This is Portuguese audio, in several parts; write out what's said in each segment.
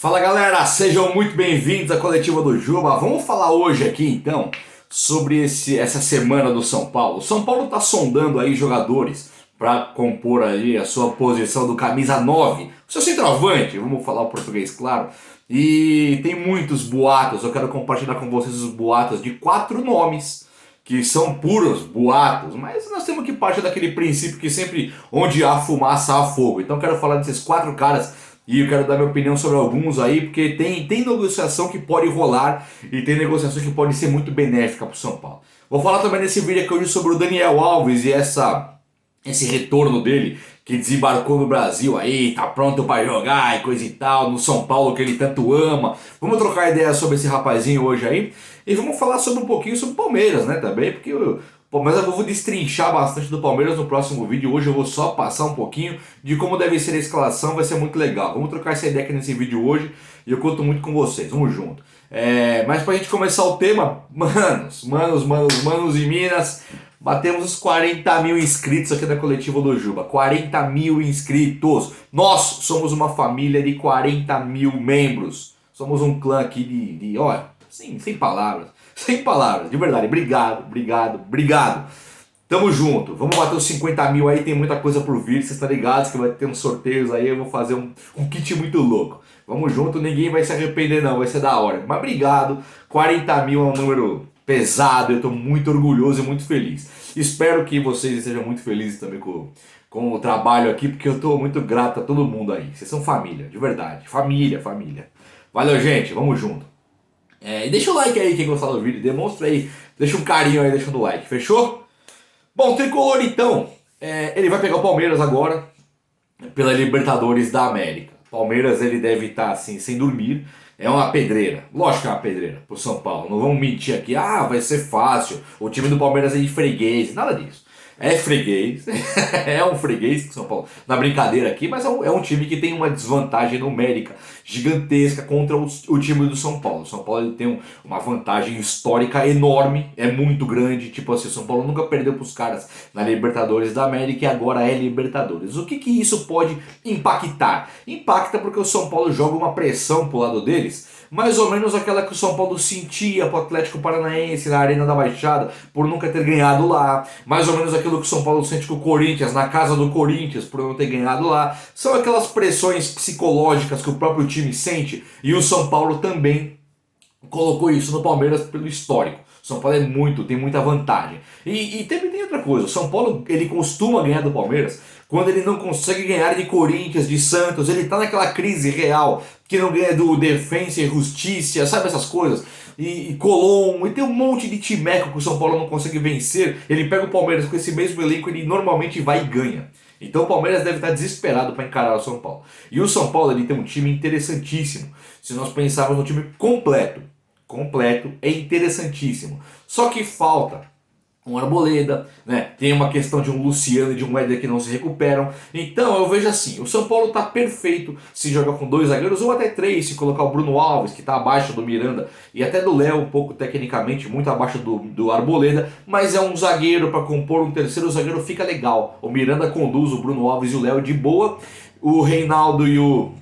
Fala galera, sejam muito bem-vindos à coletiva do Juba. Vamos falar hoje aqui então sobre essa semana do São Paulo. O São Paulo está sondando aí jogadores para compor aí a sua posição do camisa 9, o seu centroavante, vamos falar o português claro. E tem muitos boatos, eu quero compartilhar com vocês os boatos de 4 nomes que são puros boatos, mas nós temos que partir daquele princípio que sempre onde há fumaça há fogo. Então eu quero falar desses 4 caras e eu quero dar minha opinião sobre alguns aí, porque tem negociação que pode rolar e tem negociação que pode ser muito benéfica para o São Paulo. Vou falar também nesse vídeo aqui hoje sobre o Daniel Alves e esse retorno dele que desembarcou no Brasil aí, tá pronto para jogar e coisa e tal, no São Paulo que ele tanto ama. Vamos trocar ideia sobre esse rapazinho hoje aí e vamos falar sobre um pouquinho sobre o Palmeiras, né, também, porque o Palmeiras eu vou destrinchar bastante do Palmeiras no próximo vídeo. Hoje eu vou só passar um pouquinho de como deve ser a escalação, vai ser muito legal. Vamos trocar essa ideia aqui nesse vídeo hoje e eu conto muito com vocês, vamos junto. Mas pra gente começar o tema, manos e minas, batemos os 40 mil inscritos aqui na coletiva do Juba. 40 mil inscritos. Nós somos uma família de 40 mil membros. Somos um clã aqui olha, sem palavras. Sem palavras, de verdade. Obrigado. Tamo junto. Vamos bater os 50 mil aí, tem muita coisa por vir. Vocês estão ligados que vai ter uns sorteios aí. Eu vou fazer um kit muito louco. Vamos junto, ninguém vai se arrepender não, vai ser da hora. Mas obrigado, 40 mil é um número pesado, eu tô muito orgulhoso e muito feliz. Espero que vocês estejam muito felizes também com o trabalho aqui, porque eu tô muito grato a todo mundo aí. Vocês são família, de verdade. Família. Valeu, gente, vamos junto. E deixa o like aí quem gostar do vídeo, demonstra aí, deixa um carinho aí deixando o like, fechou? Bom, o Tricolor então, ele vai pegar o Palmeiras agora pela Libertadores da América. Palmeiras ele deve estar assim, sem dormir, é uma pedreira, lógico que é uma pedreira pro São Paulo, não vamos mentir aqui, vai ser fácil, o time do Palmeiras é de freguês, nada disso. É freguês, é um freguês que São Paulo, na brincadeira aqui, mas é um time que tem uma desvantagem numérica gigantesca contra o time do São Paulo. O São Paulo ele tem uma vantagem histórica enorme, é muito grande, tipo assim, o São Paulo nunca perdeu pros caras na Libertadores da América e agora é Libertadores. O que isso pode impactar? Impacta porque o São Paulo joga uma pressão pro lado deles, mais ou menos aquela que o São Paulo sentia pro Atlético Paranaense na Arena da Baixada por nunca ter ganhado lá, mais ou menos aquilo que o São Paulo sente com o Corinthians, na casa do Corinthians por não ter ganhado lá. São aquelas pressões psicológicas que o próprio time sente e o São Paulo também colocou isso no Palmeiras pelo histórico. O São Paulo tem muita vantagem. E também tem outra coisa, o São Paulo ele costuma ganhar do Palmeiras quando ele não consegue ganhar de Corinthians, de Santos, ele tá naquela crise real, que não ganha do Defensa e Justiça, sabe essas coisas? E Colón, e tem um monte de timeco que o São Paulo não consegue vencer, ele pega o Palmeiras com esse mesmo elenco, ele normalmente vai e ganha. Então o Palmeiras deve estar desesperado para encarar o São Paulo. E o São Paulo ele tem um time interessantíssimo, se nós pensarmos no time completo é interessantíssimo. Só que falta um Arboleda, né? Tem uma questão de um Luciano e de um Éder que não se recuperam. Então eu vejo assim, o São Paulo está perfeito se jogar com 2 zagueiros ou até 3, se colocar o Bruno Alves, que está abaixo do Miranda e até do Léo, um pouco tecnicamente, muito abaixo do Arboleda, mas é um zagueiro para compor um terceiro zagueiro, fica legal. O Miranda conduz o Bruno Alves e o Léo de boa, o Reinaldo e o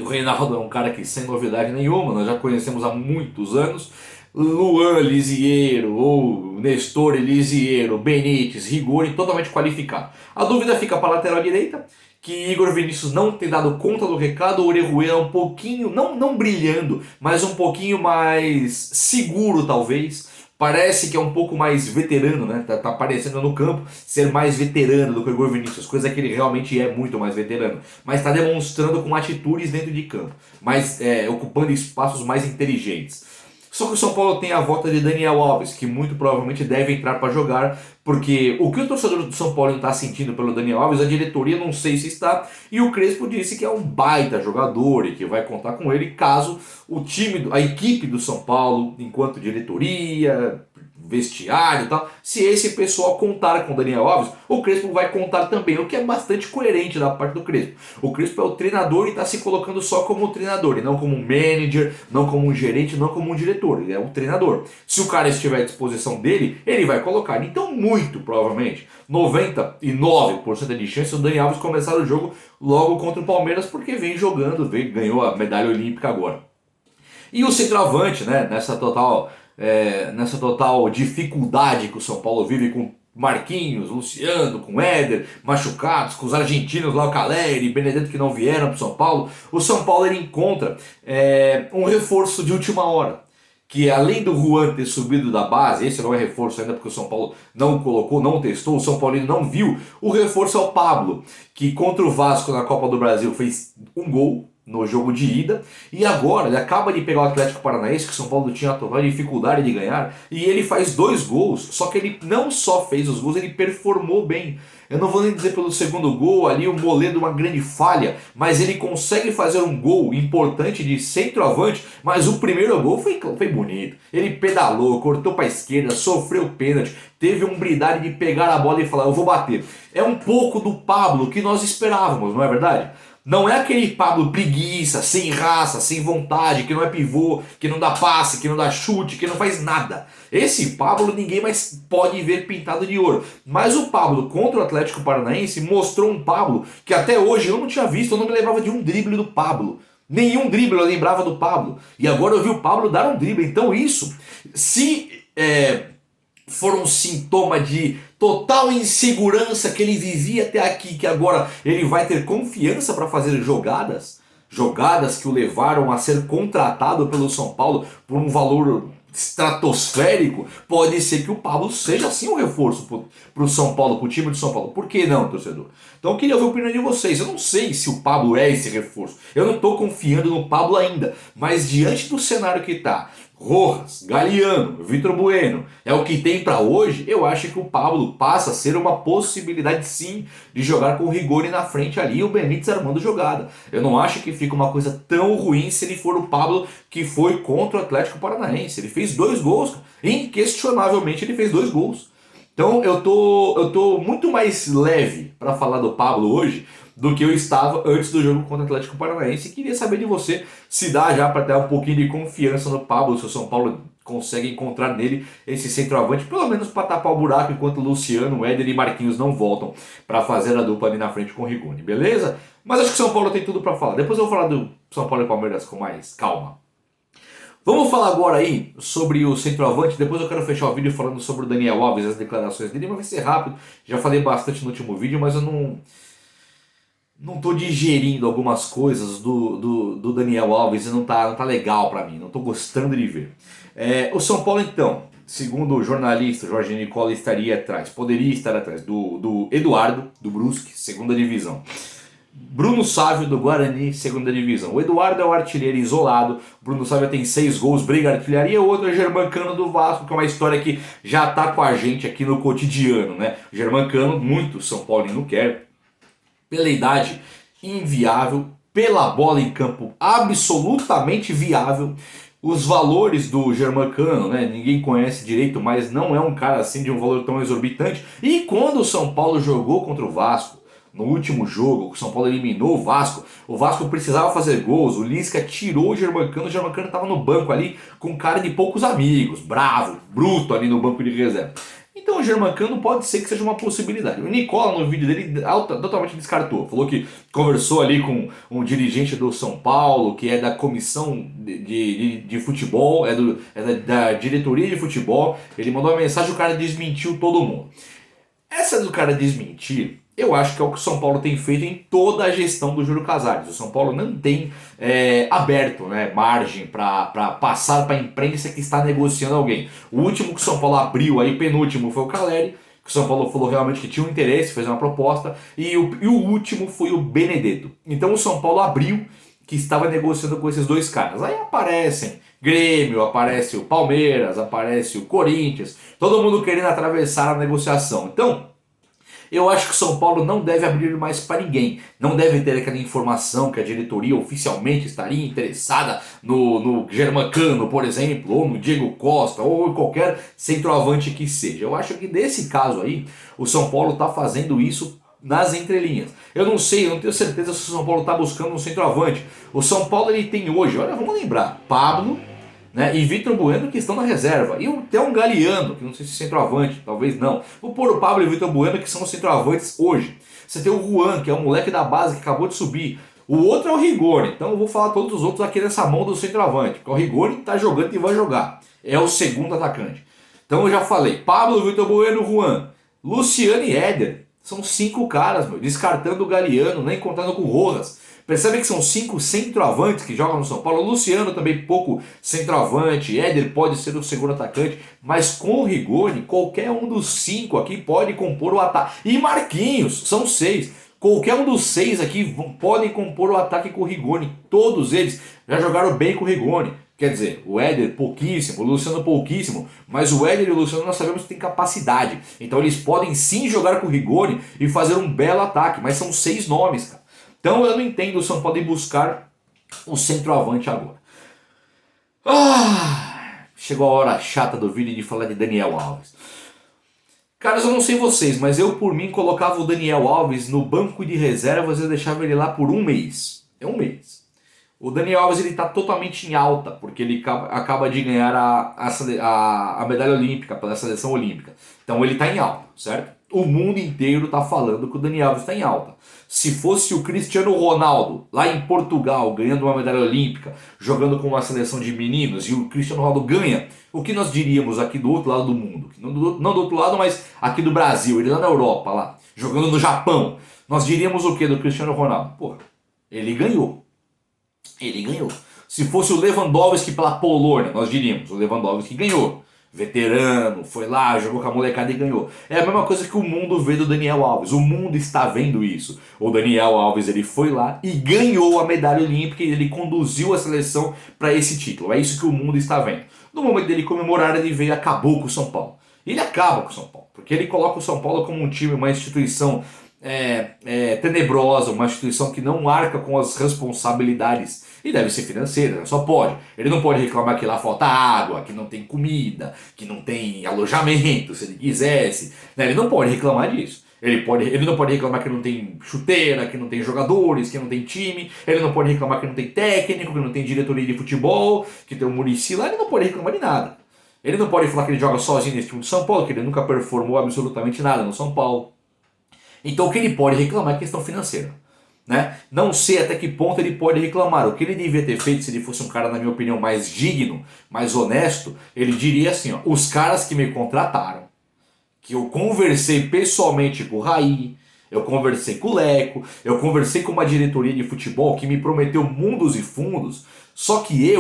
Reinaldo é um cara que sem novidade nenhuma, nós já conhecemos há muitos anos. Luan Lisiero ou Nestor Lisiero, Benítez, Rigoni, totalmente qualificado. A dúvida fica para a lateral direita, que Igor Vinícius não tem dado conta do recado, o Orejuela é um pouquinho, não brilhando, mas um pouquinho mais seguro talvez. Parece que é um pouco mais veterano, né? Tá parecendo no campo ser mais veterano do que o Igor Vinícius, coisa que ele realmente é muito mais veterano. Mas está demonstrando com atitudes dentro de campo, mas ocupando espaços mais inteligentes. Só que o São Paulo tem a volta de Daniel Alves, que muito provavelmente deve entrar para jogar, porque o que o torcedor do São Paulo está sentindo pelo Daniel Alves, a diretoria não sei se está, e o Crespo disse que é um baita jogador e que vai contar com ele caso a equipe do São Paulo, enquanto diretoria, vestiário e tal. Se esse pessoal contar com o Daniel Alves, o Crespo vai contar também, o que é bastante coerente da parte do Crespo. O Crespo é o treinador e está se colocando só como treinador, e não como um manager, não como um gerente, não como um diretor. Ele é um treinador. Se o cara estiver à disposição dele, ele vai colocar. Então, muito provavelmente, 99% de chance o Daniel Alves começar o jogo logo contra o Palmeiras, porque vem jogando, ganhou a medalha olímpica agora. E o centroavante, né, nessa total dificuldade que o São Paulo vive com Marquinhos, Luciano, com Éder, machucados, com os argentinos lá, o Caleri e Benedetto que não vieram para o São Paulo, o São Paulo ele encontra um reforço de última hora. Que além do Juan ter subido da base, esse não é reforço ainda porque o São Paulo não colocou, não testou, o São Paulino não viu, o reforço é o Pablo, que contra o Vasco na Copa do Brasil fez um gol no jogo de ida, e agora ele acaba de pegar o Atlético Paranaense, que o São Paulo tinha total dificuldade de ganhar, e ele faz 2 gols, só que ele não só fez os gols, ele performou bem. Eu não vou nem dizer pelo segundo gol, ali o Moledo uma grande falha, mas ele consegue fazer um gol importante de centroavante, mas o primeiro gol foi bonito. Ele pedalou, cortou para a esquerda, sofreu pênalti, teve a hombridade de pegar a bola e falar, eu vou bater. É um pouco do Pablo que nós esperávamos, não é verdade? Não é aquele Pablo preguiça, sem raça, sem vontade, que não é pivô, que não dá passe, que não dá chute, que não faz nada. Esse Pablo ninguém mais pode ver pintado de ouro. Mas o Pablo contra o Atlético Paranaense mostrou um Pablo que até hoje eu não tinha visto, eu não me lembrava de um drible do Pablo. Nenhum drible eu lembrava do Pablo. E agora eu vi o Pablo dar um drible. Então isso, se for um sintoma de total insegurança que ele vivia até aqui, que agora ele vai ter confiança para fazer jogadas que o levaram a ser contratado pelo São Paulo por um valor estratosférico, pode ser que o Pablo seja sim um reforço para o São Paulo, para o time do São Paulo. Por que não, torcedor? Então eu queria ouvir a opinião de vocês. Eu não sei se o Pablo é esse reforço. Eu não estou confiando no Pablo ainda. Mas diante do cenário que está, Rojas, Galeano, Vitor Bueno, é o que tem para hoje, eu acho que o Pablo passa a ser uma possibilidade sim de jogar com o Rigoni na frente ali e o Benítez armando jogada. Eu não acho que fica uma coisa tão ruim se ele for o Pablo que foi contra o Atlético Paranaense. Ele fez 2 gols, inquestionavelmente ele fez 2 gols. Então eu tô muito mais leve para falar do Pablo hoje do que eu estava antes do jogo contra o Atlético Paranaense. E queria saber de você se dá já para ter um pouquinho de confiança no Pablo, se o São Paulo consegue encontrar nele esse centroavante, pelo menos para tapar o buraco, enquanto Luciano, Éder e Marquinhos não voltam para fazer a dupla ali na frente com o Rigoni, beleza? Mas acho que o São Paulo tem tudo para falar. Depois eu vou falar do São Paulo e Palmeiras com mais calma. Vamos falar agora aí sobre o centroavante, depois eu quero fechar o vídeo falando sobre o Daniel Alves, as declarações dele, mas vai ser rápido. Já falei bastante no último vídeo, mas eu não tô digerindo algumas coisas do Daniel Alves e não tá legal pra mim, não tô gostando de ver. O São Paulo então, segundo o jornalista Jorge Nicola, poderia estar atrás do Eduardo, do Brusque, segunda divisão. Bruno Sávio do Guarani, segunda divisão. O Eduardo é o artilheiro isolado, Bruno Sávio tem 6 gols, briga artilharia. O outro é o Germancano do Vasco, que é uma história que já tá com a gente aqui no cotidiano, né? O Germancano, muito São Paulino quer, pela idade, inviável, pela bola em campo, absolutamente viável. Os valores do Germancano, né? Ninguém conhece direito, mas não é um cara assim de um valor tão exorbitante. E quando o São Paulo jogou contra o Vasco, no último jogo, o São Paulo eliminou o Vasco precisava fazer gols, o Lisca tirou o Germancano estava no banco ali com cara de poucos amigos, bravo, bruto ali no banco de reserva. Então o Germancano pode ser que seja uma possibilidade. O Nicola no vídeo dele totalmente descartou, falou que conversou ali com um dirigente do São Paulo, que é da comissão de futebol, da diretoria de futebol, ele mandou uma mensagem e o cara desmentiu todo mundo. Essa do cara desmentir, eu acho que é o que o São Paulo tem feito em toda a gestão do Júlio Casares. O São Paulo não tem aberto, né, margem para passar para a imprensa que está negociando alguém. O último que o São Paulo abriu, aí penúltimo, foi o Caleri, que o São Paulo falou realmente que tinha um interesse, fez uma proposta, e o último foi o Benedetto. Então o São Paulo abriu que estava negociando com esses 2 caras. Aí aparecem Grêmio, aparece o Palmeiras, aparece o Corinthians, todo mundo querendo atravessar a negociação. Então, Eu acho que o São Paulo não deve abrir mais para ninguém. Não deve ter aquela informação que a diretoria oficialmente estaria interessada no Germancano, por exemplo, ou no Diego Costa, ou em qualquer centroavante que seja. Eu acho que nesse caso aí, o São Paulo está fazendo isso nas entrelinhas. Eu não sei, eu não tenho certeza se o São Paulo está buscando um centroavante. O São Paulo ele tem hoje, olha, vamos lembrar, Pablo, né, e Vitor Bueno que estão na reserva. E até um Galeano, que não sei se é centroavante, talvez não. Vou pôr o Pablo e o Vitor Bueno que são os centroavantes hoje. Você tem o Juan, que é um moleque da base que acabou de subir. O outro é o Rigoni, então eu vou falar todos os outros aqui nessa mão do centroavante. Porque o Rigoni está jogando e vai jogar. É o segundo atacante. Então eu já falei, Pablo, Vitor Bueno, Juan, Luciano e Éder. São 5 caras, meu, descartando o Galeano, nem contando com o Rojas. Percebe que são 5 centroavantes que jogam no São Paulo. O Luciano também pouco centroavante. Éder pode ser o segundo atacante. Mas com o Rigoni, qualquer um dos 5 aqui pode compor o ataque. E Marquinhos, são 6. Qualquer um dos 6 aqui podem compor o ataque com o Rigoni. Todos eles já jogaram bem com o Rigoni. Quer dizer, o Éder pouquíssimo, o Luciano pouquíssimo, mas o Éder e o Luciano nós sabemos que tem capacidade. Então eles podem sim jogar com o Rigoni e fazer um belo ataque, mas são 6 nomes, cara. Então eu não entendo o São Paulo ir buscar o centroavante agora. Chegou a hora chata do vídeo de falar de Daniel Alves. Caras, eu não sei vocês, mas eu por mim colocava o Daniel Alves no banco de reservas e deixava ele lá por um mês. É um mês. O Daniel Alves ele está totalmente em alta, porque ele acaba de ganhar a medalha olímpica pela seleção olímpica. Então ele está em alta, certo? O mundo inteiro está falando que o Daniel Alves está em alta. Se fosse o Cristiano Ronaldo, lá em Portugal, ganhando uma medalha olímpica, jogando com uma seleção de meninos, e o Cristiano Ronaldo ganha, o que nós diríamos aqui do outro lado do mundo? Não do outro lado, mas aqui do Brasil, ele lá na Europa, lá, jogando no Japão. Nós diríamos o que do Cristiano Ronaldo? Porra, ele ganhou. Ele ganhou. Se fosse o Lewandowski pela Polônia, nós diríamos, o Lewandowski ganhou. Veterano, foi lá, jogou com a molecada e ganhou. É a mesma coisa que o mundo vê do Daniel Alves. O mundo está vendo isso. O Daniel Alves ele foi lá e ganhou a medalha olímpica e ele conduziu a seleção para esse título. É isso que o mundo está vendo. No momento dele comemorar, ele veio e acabou com o São Paulo. Ele acaba com o São Paulo, porque ele coloca o São Paulo como um time, uma instituição tenebrosa, uma instituição que não arca com as responsabilidades. E deve ser financeira, só pode. Ele não pode reclamar que lá falta água, que não tem comida, que não tem alojamento, se ele quisesse. Né? Ele não pode reclamar disso. Ele não pode reclamar que não tem chuteira, que não tem jogadores, que não tem time. Ele não pode reclamar que não tem técnico, que não tem diretoria de futebol, que tem um Muricy lá. Ele não pode reclamar de nada. Ele não pode falar que ele joga sozinho nesse time do São Paulo, que ele nunca performou absolutamente nada no São Paulo. Então o que ele pode reclamar é questão financeira. Né? Não sei até que ponto ele pode reclamar. O que ele devia ter feito, se ele fosse um cara, na minha opinião, mais digno, mais honesto, ele diria assim, ó, os caras que me contrataram, que eu conversei pessoalmente com o Raí, eu conversei com o Leco, eu conversei com uma diretoria de futebol que me prometeu mundos e fundos, só que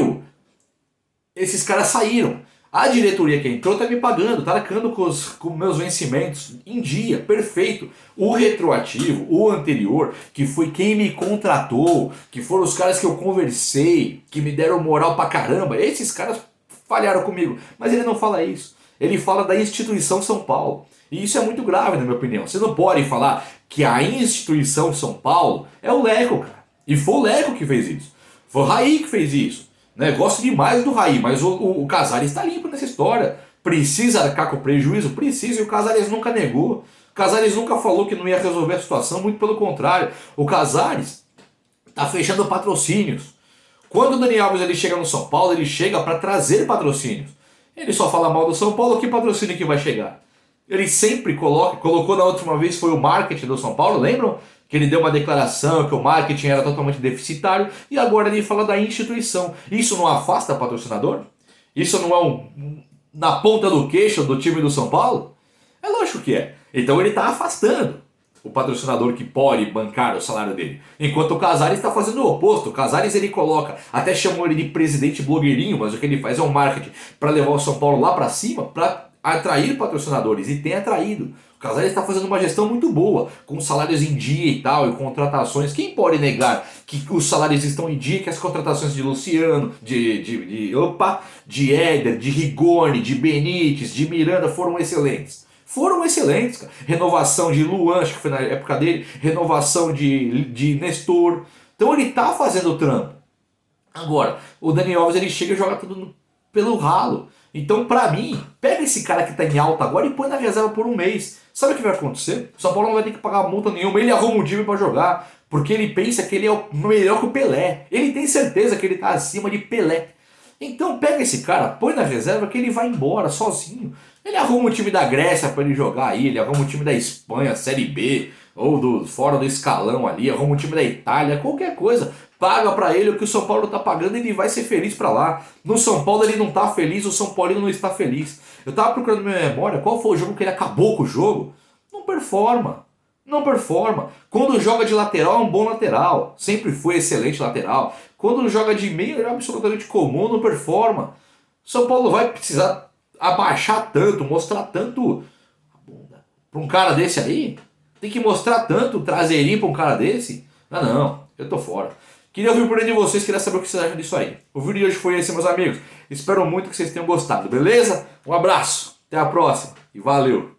esses caras saíram. A diretoria que entrou está me pagando, está arcando com meus vencimentos em dia, perfeito. O retroativo, o anterior, que foi quem me contratou, que foram os caras que eu conversei, que me deram moral pra caramba, esses caras falharam comigo. Mas ele não fala isso, ele fala da instituição São Paulo. E isso é muito grave, na minha opinião. Você não pode falar que a instituição São Paulo é o Leco, cara. E foi o Leco que fez isso, foi o Raí que fez isso. Né, gosto demais do Raí, mas o Casares está limpo nessa história. Precisa arcar com o prejuízo? Precisa, e o Casares nunca negou. O Casares nunca falou que não ia resolver a situação, muito pelo contrário. O Casares está fechando patrocínios. Quando o Daniel Alves ele chega no São Paulo, ele chega para trazer patrocínios. Ele só fala mal do São Paulo, que patrocínio que vai chegar? Ele sempre colocou na última vez foi o marketing do São Paulo, lembram? Que ele deu uma declaração que o marketing era totalmente deficitário e agora ele fala da instituição. Isso não afasta patrocinador? Isso não é na ponta do queixo do time do São Paulo? É lógico que é. Então ele está afastando o patrocinador que pode bancar o salário dele. Enquanto o Casares está fazendo o oposto. O Casares ele coloca, até chamou ele de presidente blogueirinho, mas o que ele faz é um marketing para levar o São Paulo lá para cima, para atrair patrocinadores, e tem atraído. O Casares está fazendo uma gestão muito boa, com salários em dia e tal, e contratações. Quem pode negar que os salários estão em dia, que as contratações de Luciano, de Éder, de Rigoni, de Benítez, de Miranda foram excelentes? foram excelentes, cara. Renovação de Luan, acho que foi na época dele, renovação de Nestor. Então ele tá fazendo o trampo. Agora, o Dani Alves ele chega e joga tudo pelo ralo. Então, pra mim, pega esse cara que tá em alta agora e põe na reserva por um mês. Sabe o que vai acontecer? O São Paulo não vai ter que pagar multa nenhuma, ele arruma um time pra jogar, porque ele pensa que ele é o melhor que o Pelé. Ele tem certeza que ele tá acima de Pelé. Então pega esse cara, põe na reserva que ele vai embora sozinho. Ele arruma o time da Grécia pra ele jogar aí, ele arruma o time da Espanha, Série B, ou fora do escalão ali, arruma o time da Itália, qualquer coisa. Paga pra ele o que o São Paulo tá pagando e ele vai ser feliz pra lá. No São Paulo ele não tá feliz, o São Paulino não está feliz. Eu tava procurando na minha memória qual foi o jogo que ele acabou com o jogo. Não performa. Não performa. Quando joga de lateral é um bom lateral. Sempre foi excelente lateral. Quando joga de meio ele é absolutamente comum, não performa. São Paulo vai precisar abaixar tanto, mostrar tanto a bunda pra um cara desse aí? Tem que mostrar tanto traseirinho pra um cara desse? Ah não, eu tô fora. Queria ouvir por aí de vocês, queria saber o que vocês acham disso aí. O vídeo de hoje foi esse, meus amigos. Espero muito que vocês tenham gostado, beleza? Um abraço, até a próxima e valeu!